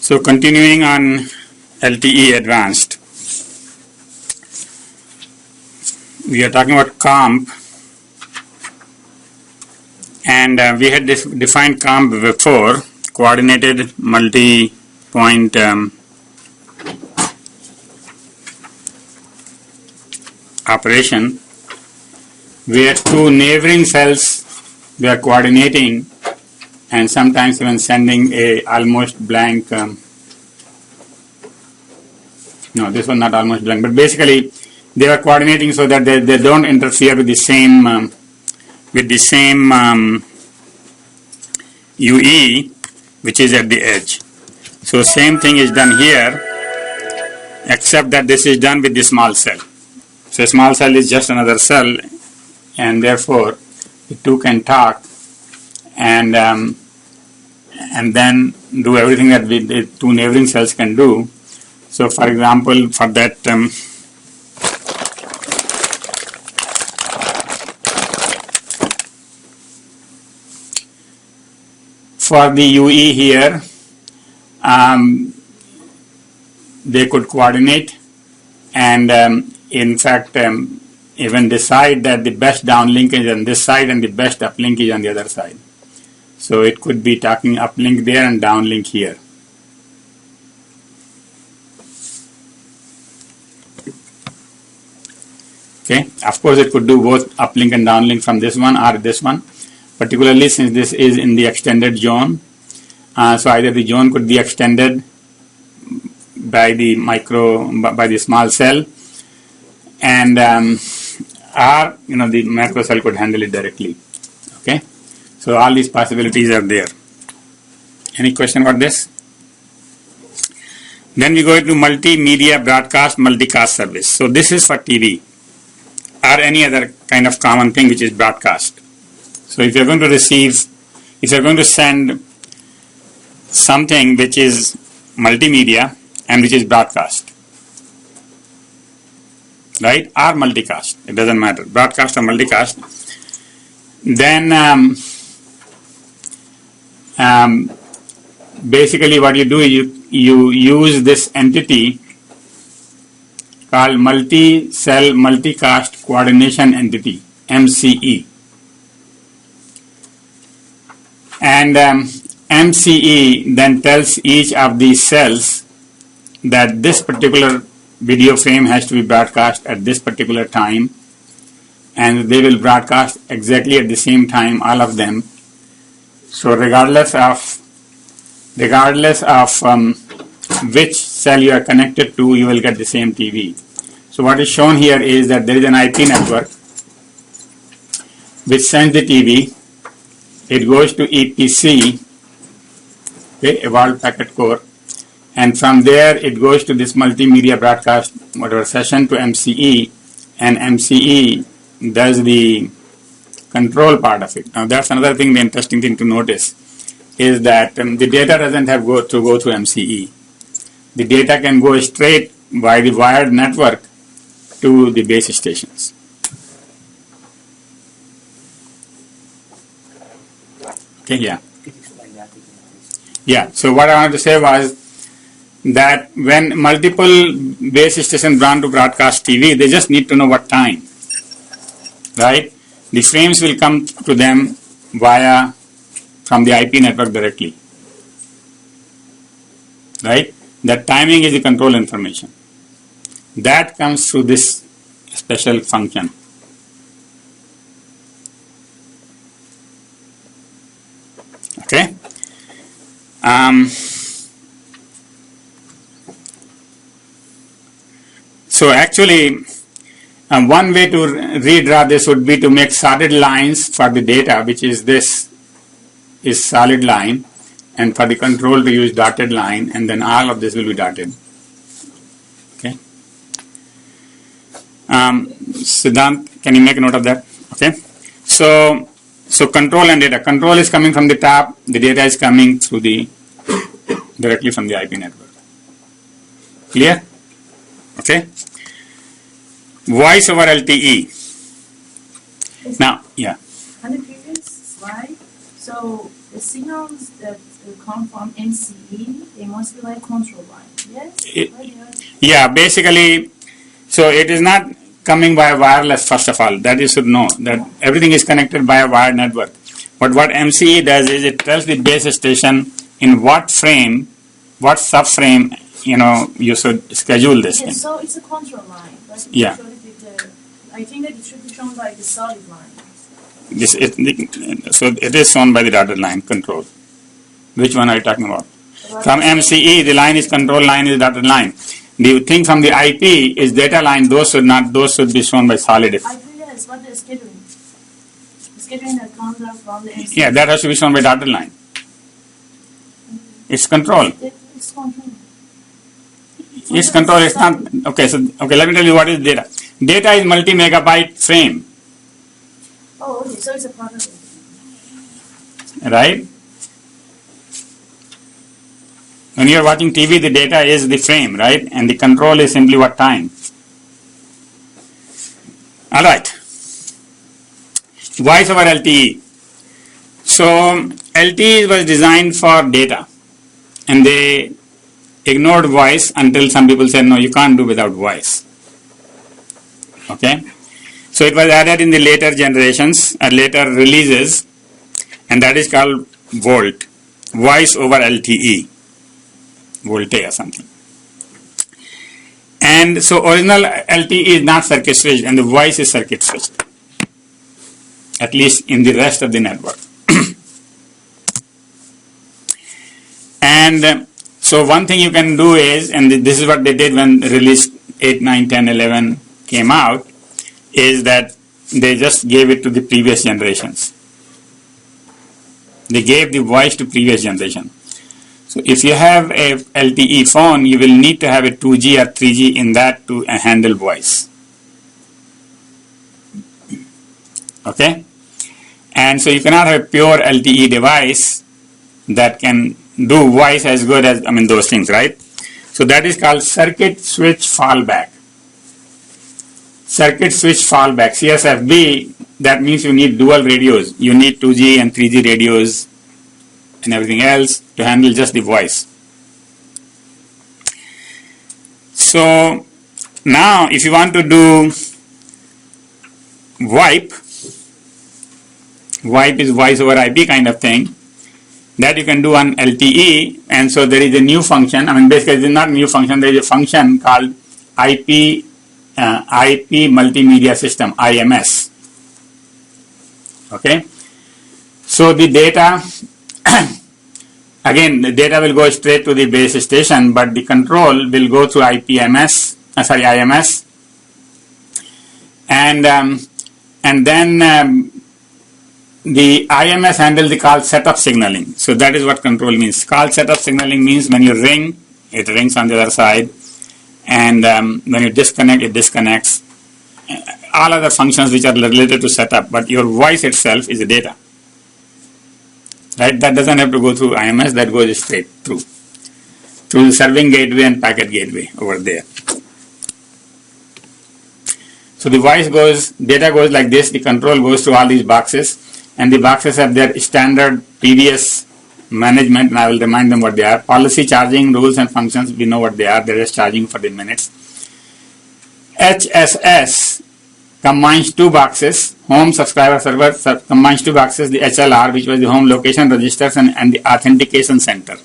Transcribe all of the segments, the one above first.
So continuing on LTE Advanced, we are talking about COMP, and we had defined COMP before, coordinated multi-point operation, where two neighboring cells we are coordinating and sometimes even sending a almost blank, no, this was not almost blank, but basically they are coordinating so that they don't interfere with the same UE which is at the edge. So same thing is done here, except that this is done with the small cell. So a small cell is just another cell, and therefore the two can talk and then do everything that the two neighboring cells can do. So for example, for that for the UE here, they could coordinate and in fact even decide that the best downlink is on this side and the best uplink is on the other side. So it could be talking uplink there and downlink here. Okay, of course it could do both uplink and downlink from this one or this one, particularly since this is in the extended zone. So either the zone could be extended by the by the small cell, and or the macro cell could handle it directly. Okay, so all these possibilities are there. Any question about this? Then we go to multimedia broadcast multicast service. So this is for TV or any other kind of common thing which is broadcast. So if you're going to send something which is multimedia and which is broadcast, right, or multicast, it doesn't matter, broadcast or multicast, then basically what you do is you use this entity called multi-cell multicast coordination entity, MCE. And MCE then tells each of these cells that this particular video frame has to be broadcast at this particular time, and they will broadcast exactly at the same time, all of them. So regardless of which cell you are connected to, you will get the same TV. So what is shown here is that there is an IP network which sends the TV. It goes to EPC, okay, Evolved Packet Core, and from there it goes to this multimedia broadcast session to MCE, and MCE does the control part of it. Now that's another thing, the interesting thing to notice is that the data doesn't have to go through MCE. The data can go straight by the wired network to the base stations. Okay, yeah. Yeah, so what I wanted to say was that when multiple base stations want to broadcast TV, they just need to know what time, right? The frames will come to them from the IP network directly, right? That timing is the control information. That comes through this special function. Okay. So actually, one way to redraw this would be to make solid lines for the data, which is this is solid line, and for the control to use dotted line, and then all of this will be dotted. Okay. Siddhant, can you make a note of that? Okay. So control and data. Control is coming from the top. The data is coming through directly from the IP network. Clear? Okay. Voice over LTE. Now, yeah. On the previous slide, so the signals that come from MCE, they must be like control line. Yes? Yeah, basically, so it is not coming by wireless, first of all. That you should know, that everything is connected by a wired network. But what MCE does is it tells the base station in what frame, what subframe, you should schedule this thing. So it's a control line. But yeah. I think that it should be shown by the solid line. So it is shown by the dotted line, control. Which one are you talking about? From MCE, the line is control line is dotted line. The thing from the IP is data line. Those should be shown by solid. IP, yes, but the scheduling. The scheduling that comes out from the MCE. Yeah, that has to be shown by dotted line. It's control. It's control. It's control. It's not okay. So let me tell you what is data. Data is multi-megabyte frame. Oh, okay. So it's a part of it. Right? When you are watching TV, the data is the frame, right? And the control is simply what time. All right. Voice over LTE. So LTE was designed for data, and they ignored voice until some people said, no, you can't do without voice. Okay? So it was added in the later generations, later releases, and that is called VoLTE, voice over LTE, VoLTE or something. And so original LTE is not circuit switched, and the voice is circuit switched, at least in the rest of the network. And so one thing you can do is, and this is what they did when release 8, 9, 10, 11 came out, is that they just gave it to the previous generations. They gave the voice to previous generation. So if you have a LTE phone, you will need to have a 2G or 3G in that to handle voice. Okay? And so you cannot have a pure LTE device that can do voice as good as, those things, right? So that is called circuit switch fallback. Circuit switch fallback, CSFB, that means you need dual radios. You need 2G and 3G radios and everything else to handle just the voice. So now if you want to do VoIP is voice over IP kind of thing, that you can do on LTE, and so there is a new function. Basically it is not a new function, there is a function called IP multimedia system, IMS. Okay, so the data again, the data will go straight to the base station, but the control will go through IMS, and then the IMS handles the call setup signaling. So that is what control means. Call setup signaling means when you ring, it rings on the other side, and when you disconnect, it disconnects. All other functions which are related to setup, but your voice itself is the data. Right? That doesn't have to go through IMS, that goes straight through the serving gateway and packet gateway over there. So the voice goes, data goes like this, the control goes to all these boxes, and the boxes have their standard PDS management, and I will remind them what they are. Policy, charging, rules and functions, we know what they are, they're just charging for the minutes. HSS combines two boxes, home subscriber server combines two boxes, the HLR, which was the home location registers, and the authentication center.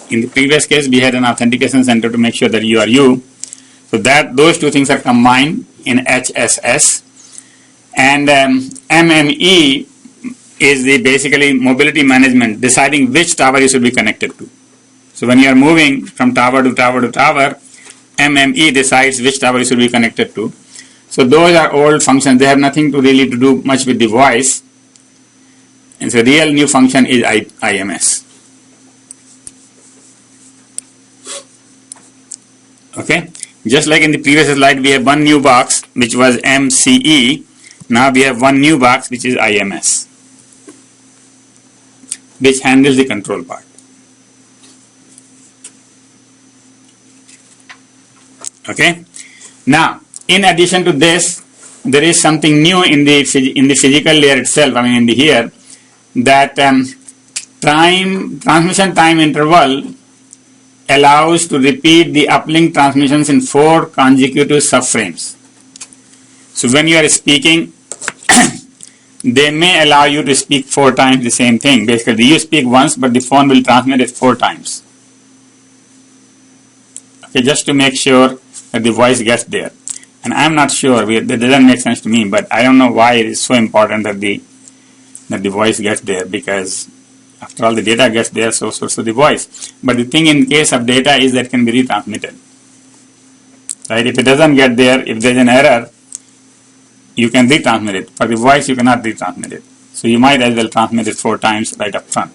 In the previous case, we had an authentication center to make sure that you are you. So that those two things are combined in HSS. And MME is the basically mobility management, deciding which tower you should be connected to. So when you are moving from tower to tower to tower, MME decides which tower you should be connected to. So those are old functions. They have nothing to really to do much with the voice. And so real new function is IMS. Okay. Just like in the previous slide, we have one new box which was MCE. Now we have one new box which is IMS, which handles the control part. Okay. Now, in addition to this, there is something new in the physical layer itself. In the here that Transmission time interval allows to repeat the uplink transmissions in 4 consecutive subframes. So when you are speaking, they may allow you to speak 4 times the same thing. Basically, you speak once, but the phone will transmit it 4 times. Okay, just to make sure that the voice gets there. And I'm not sure, that doesn't make sense to me, but I don't know why it is so important that the voice gets there, because after all the data gets there, so the voice. But the thing in case of data is that it can be retransmitted. Right? If it doesn't get there, if there's an error, you can retransmit it. For the voice, you cannot retransmit it. So you might as well transmit it 4 times right up front.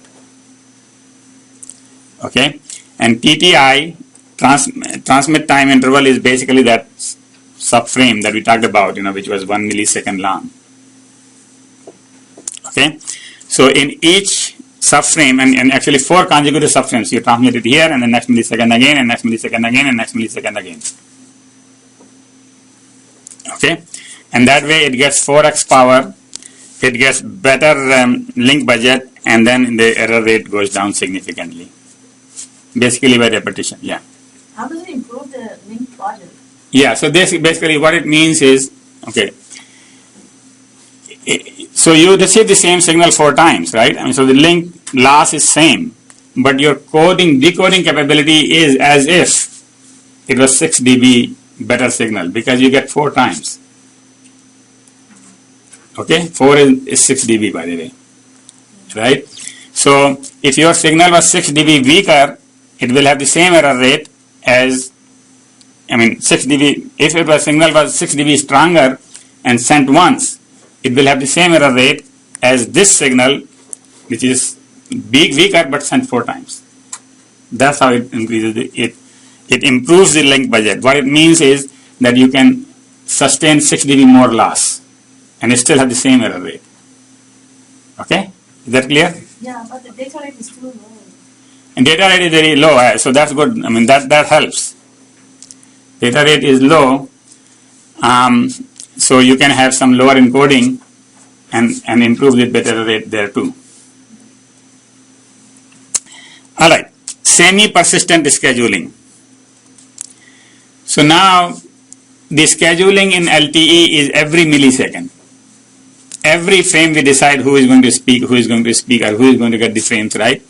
Okay? And TTI, transmit time interval, is basically that subframe that we talked about, which was 1 millisecond long. Okay? So in each subframe, and actually 4 consecutive subframes, you transmit it here, and the next millisecond again, and next millisecond again, and next millisecond again. Okay? And that way it gets 4x power, it gets better link budget, and then the error rate goes down significantly. Basically by repetition, yeah. How does it improve the link budget? Yeah, so basically what it means is, okay, so you receive the same signal 4 times, right? I mean, so the link loss is same, but your decoding capability is as if it was 6 dB better signal, because you get 4 times. Okay, 4 is 6 dB, by the way, right? So if your signal was 6 dB weaker, it will have the same error rate as, 6 dB. If your signal was 6 dB stronger and sent once, it will have the same error rate as this signal, which is weaker but sent 4 times. That's how it increases it improves the link budget. What it means is that you can sustain 6 dB more loss and still have the same error rate. Okay? Is that clear? Yeah, but the data rate is too low. And data rate is very low, so that's good. That helps. Data rate is low, so you can have some lower encoding and improve the data rate there too. Alright, semi-persistent scheduling. So now the scheduling in LTE is every millisecond. Every frame we decide who is going to speak, or who is going to get the frames, right?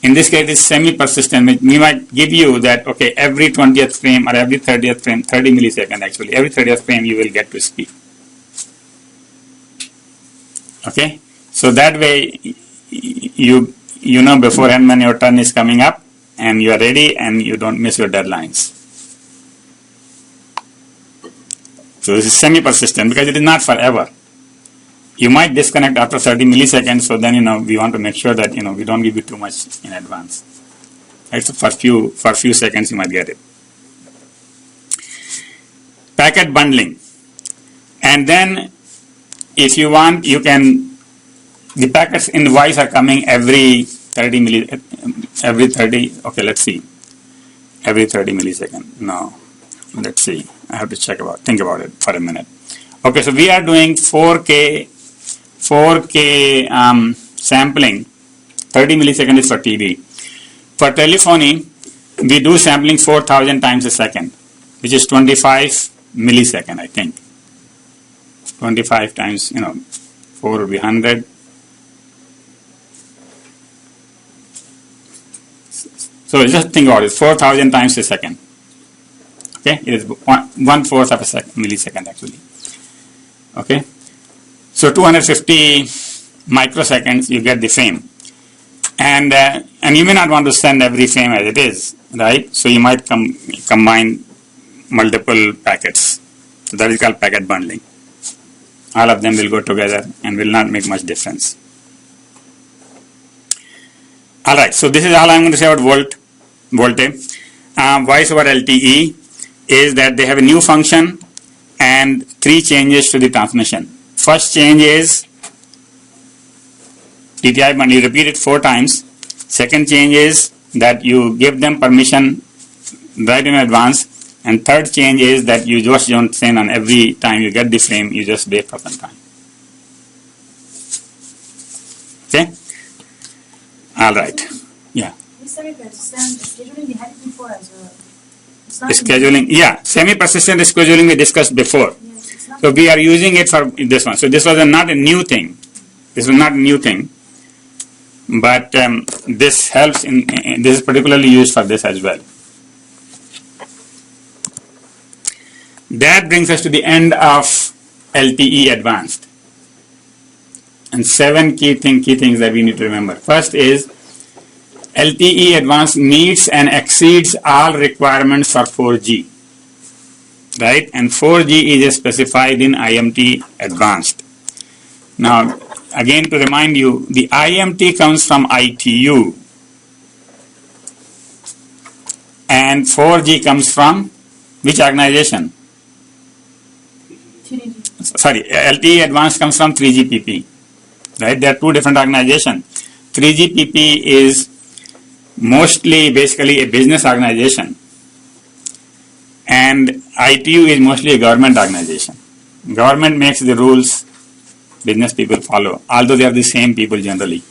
In this case, it's semi-persistent. We might give you that, okay, every 20th frame or every 30th frame, 30 milliseconds actually, every 30th frame you will get to speak. Okay? So that way, you know beforehand when your turn is coming up, and you are ready, and you don't miss your deadlines. So this is semi-persistent because it is not forever. You might disconnect after 30 milliseconds, so then we want to make sure that we don't give you too much in advance. Right? So for few seconds you might get it. Packet bundling, and then if you want, the packets in the voice are coming every 30. Okay, let's see. Every 30 millisecond. No, let's see. I have to think about it for a minute. Okay, so we are doing 4K sampling. 30 milliseconds is for TV. For telephony, we do sampling 4,000 times a second, which is 25 millisecond, I think. 25 times, 4 would be 100. So just think about it, 4,000 times a second. Okay, it is 1/4 of a millisecond actually. Okay, so 250 microseconds you get the frame, and you may not want to send every frame as it is, right? So you might combine multiple packets. So that is called packet bundling. All of them will go together and will not make much difference. All right, so this is all I'm going to say about VoLTE. Voice over LTE is that they have a new function and 3 changes to the transmission. First change is TTI bundle, you repeat it 4 times. Second change is that you give them permission right in advance. And third change is that you just don't send on every time you get the frame, you just wait for some time. Okay? All right. Yeah. This semi-persistent scheduling we had it before as well. It's not Scheduling. Yeah. Semi-persistent scheduling we discussed before. Yes, it's not So we are using it for this one. So this was not a new thing. This was not a new thing. But this helps this is particularly used for this as well. That brings us to the end of LTE-Advanced. And 7 key things that we need to remember. First is LTE-Advanced meets and exceeds all requirements for 4G. Right? And 4G is specified in IMT-Advanced. Now, again to remind you, the IMT comes from ITU. And 4G comes from which organization? 3G. Sorry, LTE-Advanced comes from 3GPP. Right? They are two different organizations. 3GPP is mostly basically a business organization. And ITU is mostly a government organization. Government makes the rules, business people follow, although they are the same people generally.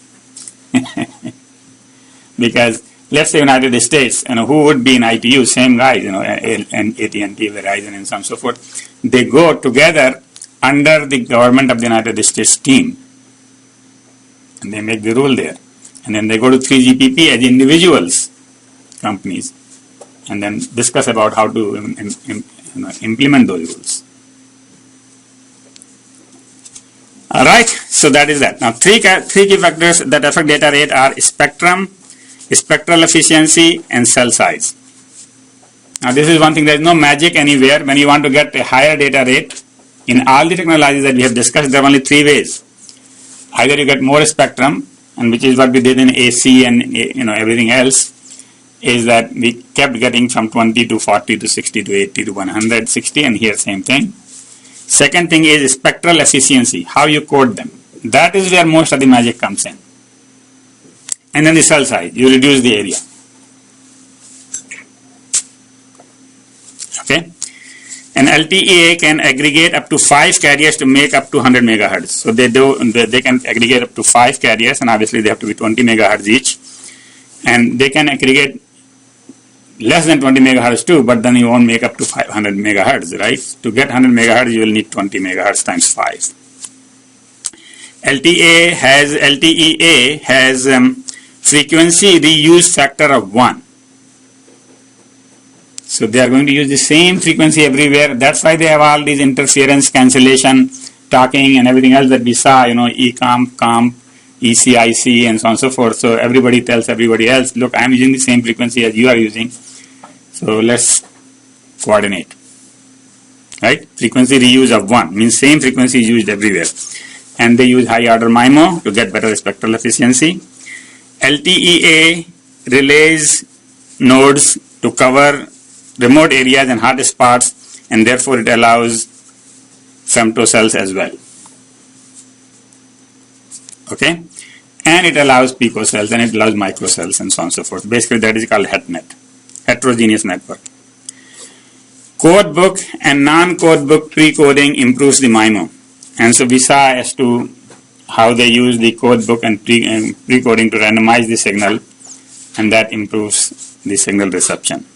Because let's say United States, who would be in ITU? Same guys, and AT&T, Verizon, and so on and so forth. They go together under the government of the United States team. And they make the rule there. And then they go to 3GPP as individuals, companies, and then discuss about how to implement those rules. Alright, so that is that. Now three key factors that affect data rate are spectrum, spectral efficiency, and cell size. Now this is one thing, there is no magic anywhere. When you want to get a higher data rate, in all the technologies that we have discussed, there are only 3 ways. Either you get more spectrum, and which is what we did in AC and everything else, is that we kept getting from 20 to 40 to 60 to 80 to 160, and here same thing. Second thing is spectral efficiency, how you code them. That is where most of the magic comes in. And then the cell size, you reduce the area. Okay? And LTE can aggregate up to 5 carriers to make up to 100 megahertz. So they can aggregate up to 5 carriers, and obviously they have to be 20 megahertz each. And they can aggregate less than 20 megahertz too, but then you won't make up to 500 megahertz, right? To get 100 megahertz, you will need 20 megahertz times 5. LTEA has frequency reuse factor of 1. So they are going to use the same frequency everywhere. That's why they have all these interference, cancellation, talking, and everything else that we saw, ECOMP, COMP, ECIC, and so on and so forth. So everybody tells everybody else, look, I am using the same frequency as you are using. So let's coordinate. Right? Frequency reuse of 1 means same frequency is used everywhere. And they use high order MIMO to get better spectral efficiency. LTEA relays nodes to cover remote areas and hot spots, and therefore it allows femtocells as well. Okay? And it allows picocells, and it allows microcells, and so on and so forth. Basically that is called HETNet, heterogeneous network. Codebook and non-codebook pre-coding improves the MIMO. And so we saw as to how they use the codebook and pre-coding to randomize the signal, and that improves the signal reception.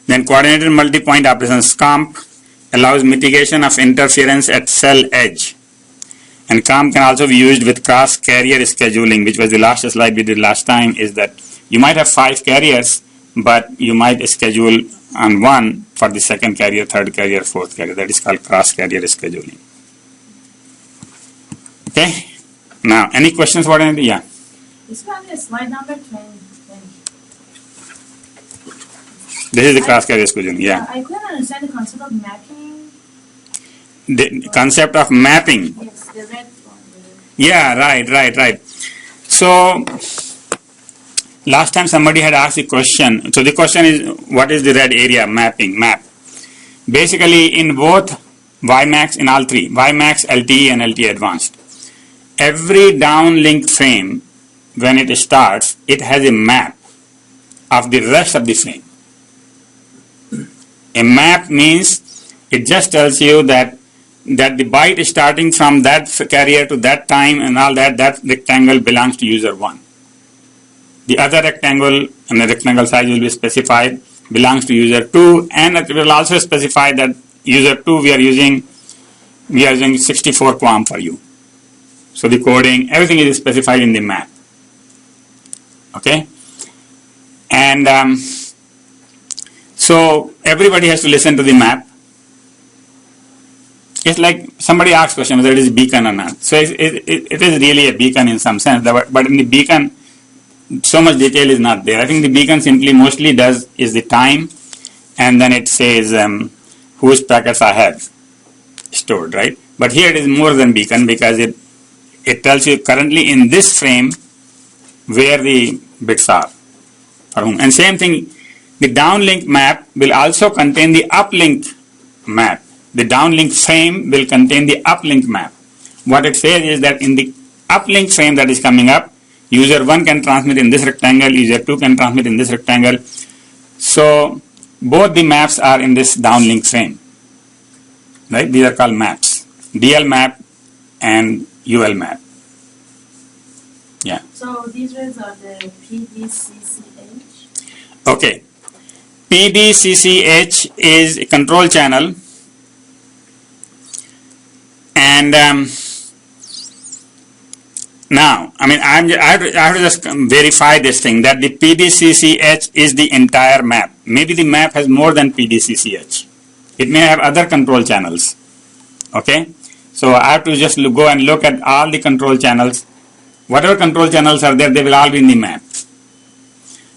Then coordinated multipoint operations, COMP, allows mitigation of interference at cell edge. And COMP can also be used with cross-carrier scheduling, which was the last slide we did last time, is that you might have 5 carriers, but you might schedule on one for the second carrier, third carrier, fourth carrier. That is called cross-carrier scheduling. Okay? Now, any questions about anything? Yeah. This one is slide number 20. This is the cross-carrier scheduling, yeah. I couldn't understand the concept of mapping. The concept of mapping. Yes, the red one. Yeah, right. So, last time somebody had asked the question. So the question is, what is the red area mapping, map? Basically, in both WiMAX, in all 3, WiMAX, LTE, and LTE-Advanced, every downlink frame, when it starts, it has a map of the rest of the frame. A map means it just tells you that that the byte is starting from that carrier to that time and all that, that rectangle belongs to user 1. The other rectangle, and the rectangle size will be specified, belongs to user 2, and it will also specify that user 2 we are using 64 QAM for you. So the coding, everything is specified in the map. Okay? And so everybody has to listen to the map. It's like somebody asks question whether it is beacon or not. So it is really a beacon in some sense, but in the beacon, so much detail is not there. I think the beacon simply mostly does is the time, and then it says whose packets I have stored, right? But here it is more than beacon because it tells you currently in this frame where the bits are for whom. And same thing, the downlink map will also contain the uplink map. The downlink frame will contain the uplink map. What it says is that in the uplink frame that is coming up, user 1 can transmit in this rectangle, user 2 can transmit in this rectangle. So both the maps are in this downlink frame. Right? These are called maps. DL map and UL map. Yeah. So these ones are the PDCCH? Okay. PDCCH is a control channel, and now, I mean, I have to just verify this thing that the PDCCH is the entire map. Maybe the map has more than PDCCH. It may have other control channels. Okay? So I have to just go and look at all the control channels. Whatever control channels are there, they will all be in the map.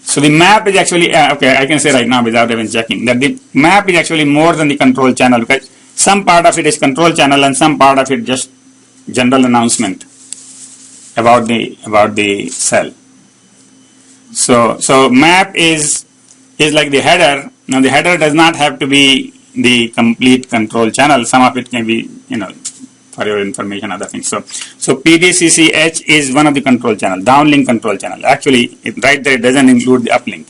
So the map is actually, okay, I can say right now without even checking, that the map is actually more than the control channel, because some part of it is control channel and some part of it just general announcement about the cell. So map is like the header. Now the header does not have to be the complete control channel. Some of it can be, for your information, other things. So PDCCH is one of the control channel, downlink control channel. Actually, right there it doesn't include the uplink.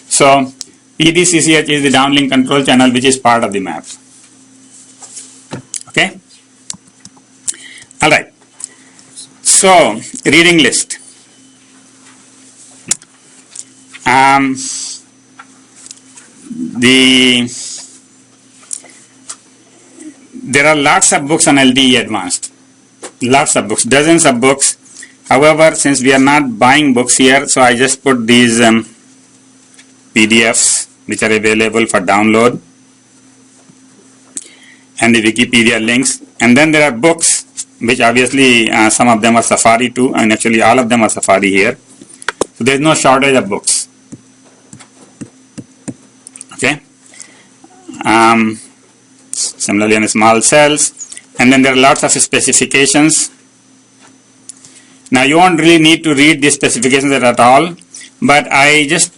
So PDCCH is the downlink control channel, which is part of the map. Okay. All right. So reading list. There are lots of books on LTE-Advanced. Lots of books, dozens of books. However, since we are not buying books here, so I just put these PDFs which are available for download and the Wikipedia links. And then there are books which obviously some of them are Safari too, and actually all of them are Safari here. So there is no shortage of books. Okay. Similarly on small cells, and then there are lots of specifications. Now you won't really need to read these specifications at all, but I just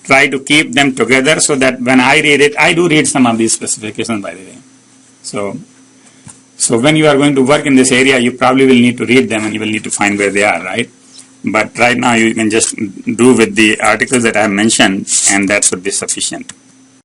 try to keep them together so that when I read it, I do read some of these specifications, by the way. So when you are going to work in this area, you probably will need to read them and you will need to find where they are, right? But right now you can just do with the articles that I have mentioned, and that should be sufficient.